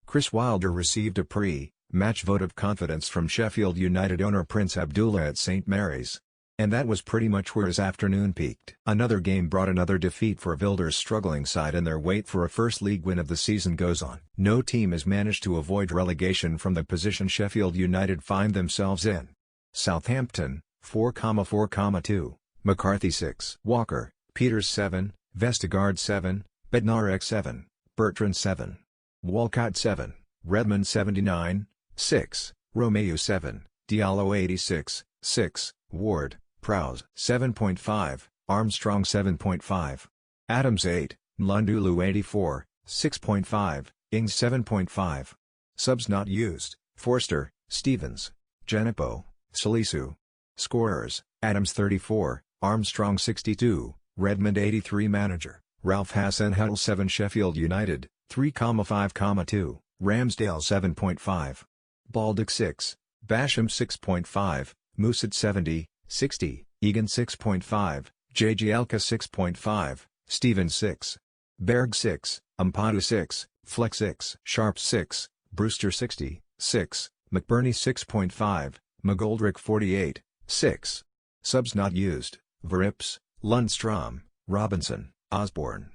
Chris Wilder received a pre-match vote of confidence from Sheffield United owner Prince Abdullah at St Mary's. And that was pretty much where his afternoon peaked. Another game brought another defeat for Wilder's struggling side, and their wait for a first league win of the season goes on. No team has managed to avoid relegation from the position Sheffield United find themselves in. Southampton, 4,4,2, McCarthy 6, Walker, Peters 7, Vestergaard 7, Bednarek 7, Bertrand 7, Walcott 7, Redmond 79, 6, Romeu 7, Diallo 86, 6, Ward, Prowse 7.5, Armstrong 7.5, Adams 8, Mlundulu 84, 6.5, Ings 7.5. Subs not used: Forster, Stevens, Genipo, Salisu. Scorers: Adams 34, Armstrong 62, Redmond 83. Manager: Ralph Hasenhüttl 7. Sheffield United, 3,5,2, Ramsdale 7.5. Baldock 6, Basham 6.5, Musat 70, 60, Egan 6.5, Jagielka 6.5, Stevens 6, Berg 6, Ampadu 6, Fleck 6, Sharp 6, Brewster 60, 6, McBurney 6.5, McGoldrick 48, 6. Subs not used: Verips, Lundstrom, Robinson, Osborne.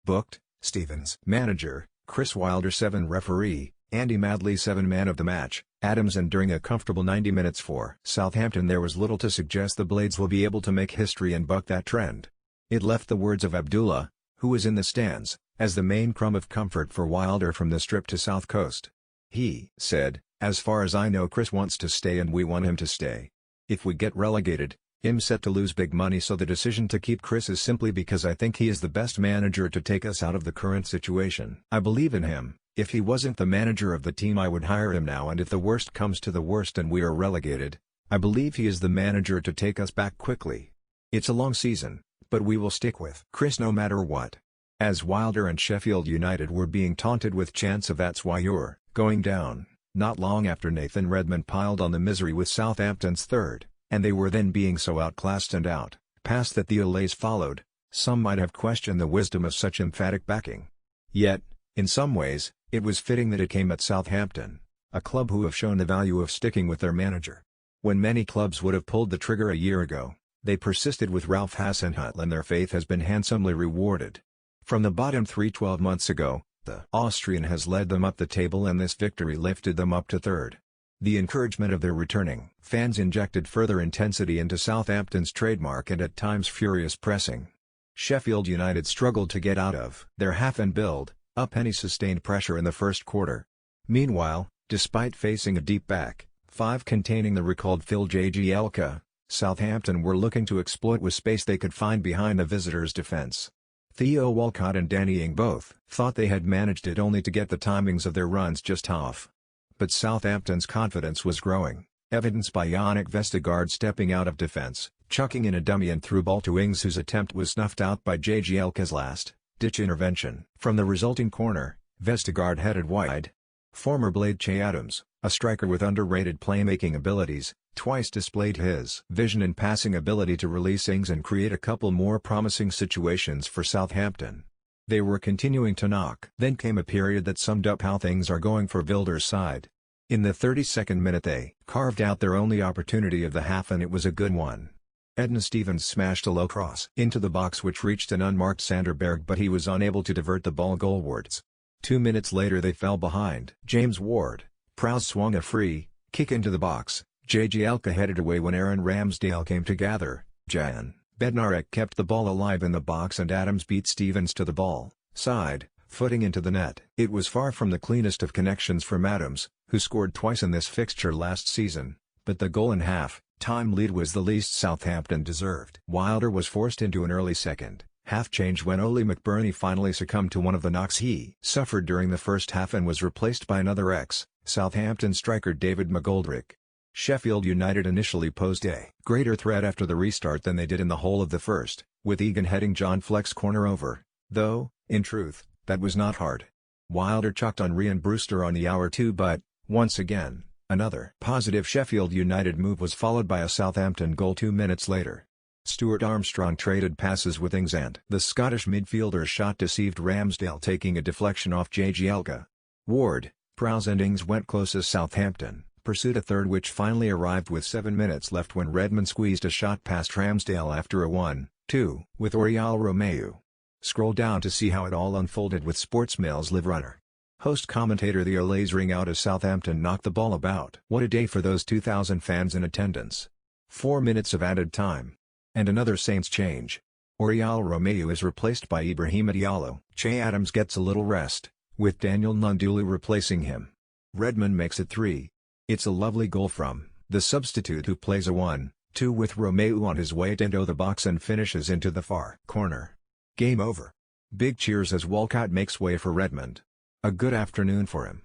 Booked: Stevens. Manager: Chris Wilder 7. Referee: Andy Madley 7. Man of the match: Adams. And during a comfortable 90 minutes for Southampton, there was little to suggest the Blades will be able to make history and buck that trend. It left the words of Abdullah, who was in the stands, as the main crumb of comfort for Wilder from the Strip to South Coast. He said, "As far as I know, Chris wants to stay and we want him to stay. If we get relegated, I'm set to lose big money, so the decision to keep Chris is simply because I think he is the best manager to take us out of the current situation. I believe in him. If he wasn't the manager of the team, I would hire him now, and if the worst comes to the worst and we are relegated, I believe he is the manager to take us back quickly. It's a long season, but we will stick with Chris no matter what." As Wilder and Sheffield United were being taunted with chants of "That's why you're going down," not long after Nathan Redmond piled on the misery with Southampton's third, and they were then being so outclassed and outpassed that the Olays followed, some might have questioned the wisdom of such emphatic backing. Yet, in some ways, it was fitting that it came at Southampton, a club who have shown the value of sticking with their manager. When many clubs would have pulled the trigger a year ago, they persisted with Ralph Hasenhüttl, and their faith has been handsomely rewarded. From the bottom 12 months ago, the Austrian has led them up the table, and this victory lifted them up to third. The encouragement of their returning fans injected further intensity into Southampton's trademark and at times furious pressing. Sheffield United struggled to get out of their half and build up any sustained pressure in the first quarter. Meanwhile, despite facing a deep back five containing the recalled Phil Jagielka, Southampton were looking to exploit with space they could find behind the visitors' defence. Theo Walcott and Danny Ings both thought they had managed it, only to get the timings of their runs just off. But Southampton's confidence was growing, evidenced by Yannick Vestergaard stepping out of defence, chucking in a dummy and through ball to Ings, whose attempt was snuffed out by Jagielka's last-ditch intervention. From the resulting corner, Vestergaard headed wide. Former Blade Che Adams, a striker with underrated playmaking abilities, twice displayed his vision and passing ability to release Ings and create a couple more promising situations for Southampton. They were continuing to knock. Then came a period that summed up how things are going for Wilder's side. In the 32nd minute they carved out their only opportunity of the half, and it was a good one. Edna Stevens smashed a low cross into the box which reached an unmarked Sander Berg, but he was unable to divert the ball goalwards. 2 minutes later they fell behind. James Ward-Prowse swung a free kick into the box. Jagielka headed away when Aaron Ramsdale came to gather. Jan Bednarek kept the ball alive in the box, and Adams beat Stevens to the ball side, footing into the net. It was far from the cleanest of connections from Adams, who scored twice in this fixture last season, but the goal and half-time lead was the least Southampton deserved. Wilder was forced into an early second-half change when Oli McBurney finally succumbed to one of the knocks he suffered during the first half and was replaced by another ex-Southampton striker, David McGoldrick. Sheffield United initially posed a greater threat after the restart than they did in the whole of the first, with Egan heading John Fleck's corner over, though, in truth, that was not hard. Wilder chucked on and Brewster on the hour too, but, once again, another positive Sheffield United move was followed by a Southampton goal 2 minutes later. Stuart Armstrong traded passes with Ings, and the Scottish midfielder's shot deceived Ramsdale, taking a deflection off Jagielka. Ward Prowse endings went close as Southampton pursued a third which finally arrived with 7 minutes left when Redmond squeezed a shot past Ramsdale after a 1-2 with Oriol Romeu. Scroll down to see how it all unfolded with Sportsmail's live runner. Host commentator the Olays ring out as Southampton knocked the ball about. What a day for those 2,000 fans in attendance. 4 minutes of added time. And another Saints change. Oriol Romeu is replaced by Ibrahima Diallo. Che Adams gets a little rest, with Daniel Nundulu replacing him. Redmond makes it 3. It's a lovely goal from the substitute who plays a 1-2 with Romeu on his way into the box and finishes into the far corner. Game over. Big cheers as Walcott makes way for Redmond. A good afternoon for him.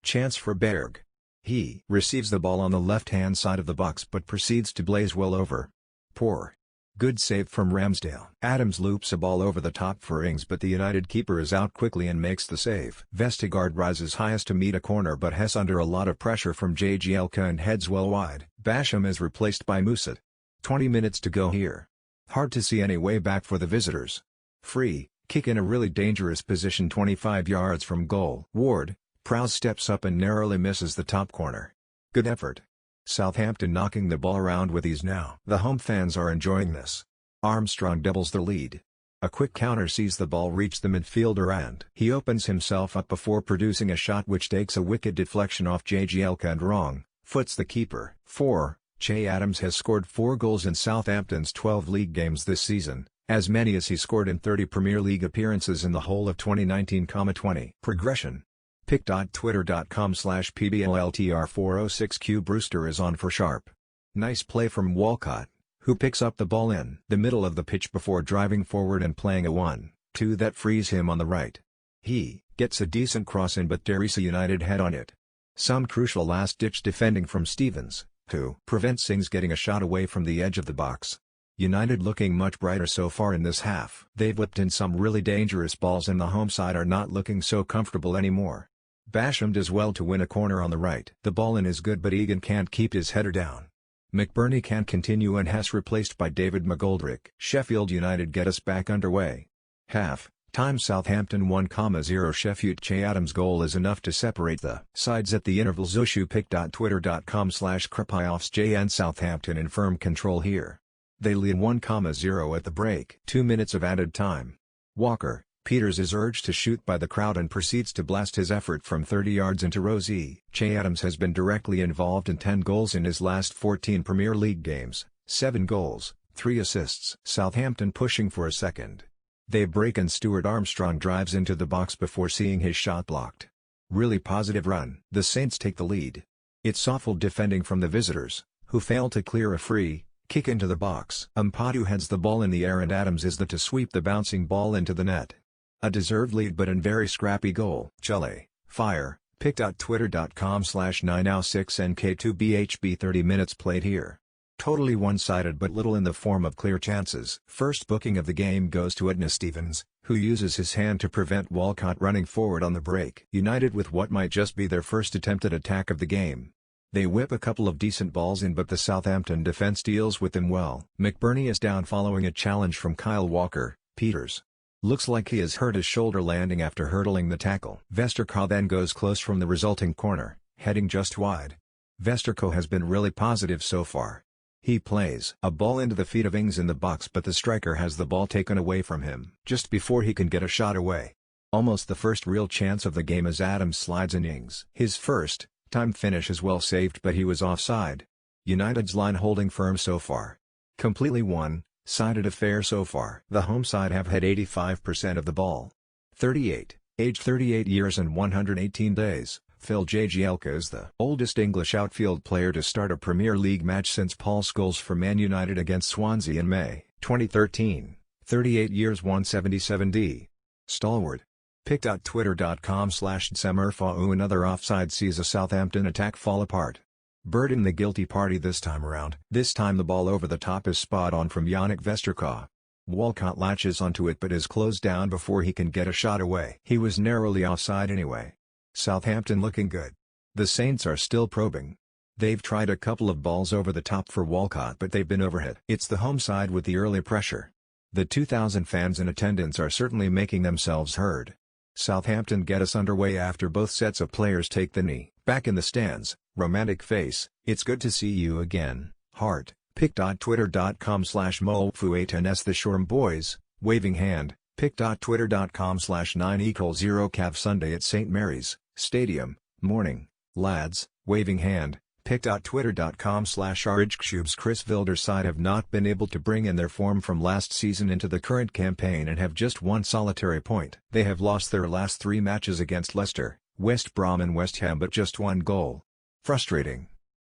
Chance for Berg. He receives the ball on the left-hand side of the box but proceeds to blaze well over. Poor. Good save from Ramsdale. Adams loops a ball over the top for Ings but the United keeper is out quickly and makes the save. Vestergaard rises highest to meet a corner but Hess under a lot of pressure from Jagielka and heads well wide. Basham is replaced by Musat. 20 minutes to go here. Hard to see any way back for the visitors. Free kick in a really dangerous position 25 yards from goal. Ward, Prowse steps up and narrowly misses the top corner. Good effort. Southampton knocking the ball around with ease now. The home fans are enjoying this. Armstrong doubles the lead. A quick counter sees the ball reach the midfielder and he opens himself up before producing a shot which takes a wicked deflection off Jagielka and wrong, foots the keeper. 4. Che Adams has scored 4 goals in Southampton's 12 league games this season, as many as he scored in 30 Premier League appearances in the whole of 2019-20. Progression. pic.twitter.com/pbltr406Q Brewster is on for sharp. Nice play from Walcott, who picks up the ball in the middle of the pitch before driving forward and playing a 1-2 that frees him on the right. He gets a decent cross in but Derisa United head on it. Some crucial last-ditch defending from Stevens, who prevents Ings getting a shot away from the edge of the box. United looking much brighter so far in this half. They've whipped in some really dangerous balls and the home side are not looking so comfortable anymore. Basham does well to win a corner on the right. The ball in is good but Egan can't keep his header down. McBurney can't continue and Hess replaced by David McGoldrick. Sheffield United get us back underway. Half time Southampton 1,0 Sheffield. Che Adams' goal is enough to separate the sides at the interval. Zoshu pic.twitter.com/KrapioffsJ Southampton in firm control here. They lead 1,0 at the break. 2 minutes of added time. Walker, Peters is urged to shoot by the crowd and proceeds to blast his effort from 30 yards into row Z. Che Adams has been directly involved in 10 goals in his last 14 Premier League games, 7 goals, 3 assists. Southampton pushing for a second. They break and Stuart Armstrong drives into the box before seeing his shot blocked. Really positive run. The Saints take the lead. It's awful defending from the visitors, who fail to clear a free kick into the box. Mpadu heads the ball in the air and Adams is the to sweep the bouncing ball into the net. A deserved lead but in very scrappy goal. Chile, fire, pic.twitter.com/906NK2BHB 30 minutes played here. Totally one-sided but little in the form of clear chances. First booking of the game goes to Edna Stevens, who uses his hand to prevent Walcott running forward on the break. United with what might just be their first attempted attack of the game. They whip a couple of decent balls in but the Southampton defense deals with them well. McBurney is down following a challenge from Kyle Walker. Peters looks like he has hurt his shoulder landing after hurdling the tackle. Vestergaard then goes close from the resulting corner, heading just wide. Vestergaard has been really positive so far. He plays a ball into the feet of Ings in the box but the striker has the ball taken away from him just before he can get a shot away. Almost the first real chance of the game as Adams slides in Ings. His first time finish is well saved but he was offside. United's line holding firm so far. Completely one-sided affair so far. The home side have had 85% of the ball. 38, age 38 years and 118 days, Phil Jagielka is the oldest English outfield player to start a Premier League match since Paul Scholes for Man United against Swansea in May 2013, 38 years 177d. Stalwart. pic.twitter.com/Tsemerfau Another offside sees a Southampton attack fall apart. Burden the guilty party this time around. This time the ball over the top is spot on from Yannick Vestergaard. Walcott latches onto it but is closed down before he can get a shot away. He was narrowly offside anyway. Southampton looking good. The Saints are still probing. They've tried a couple of balls over the top for Walcott but they've been overhit. It's the home side with the early pressure. The 2,000 fans in attendance are certainly making themselves heard. Southampton get us underway after both sets of players take the knee. Back in the stands, romantic face, it's good to see you again, heart. pic.twitter.com/molefu8ns The Shoreham Boys, waving hand, pic.twitter.com/9=0 Cav Sunday at St Mary's Stadium, morning, lads, waving hand, pic.twitter.com/RHCubes Chris Wilder's side have not been able to bring in their form from last season into the current campaign and have just one solitary point. They have lost their last 3 matches against Leicester, West Brom and West Ham but just 1 goal. Frustrating.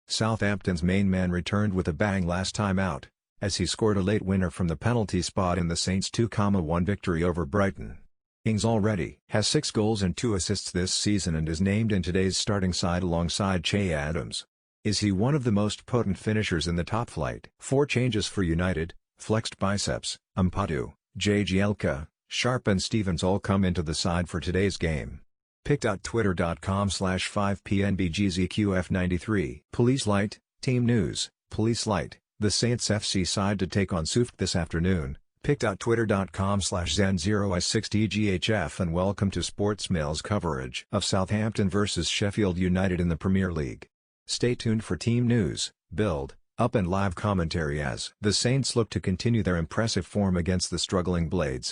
Southampton's main man returned with a bang last time out, as he scored a late winner from the penalty spot in the Saints' 2-1 victory over Brighton. Ings already has 6 goals and 2 assists this season and is named in today's starting side alongside Che Adams. Is he one of the most potent finishers in the top flight? 4 changes for United: flexed biceps, Ampadu, Jagielka, Sharp and Stevens all come into the side for today's game. pic.twitter.com/5pnbgzqf93 Police Light, Team News, Police Light, the Saints FC side to take on South this afternoon, pic.twitter.com/zen0i6dghf and welcome to Sportsmail's coverage of Southampton vs Sheffield United in the Premier League. Stay tuned for team news, build, up and live commentary as the Saints look to continue their impressive form against the struggling Blades.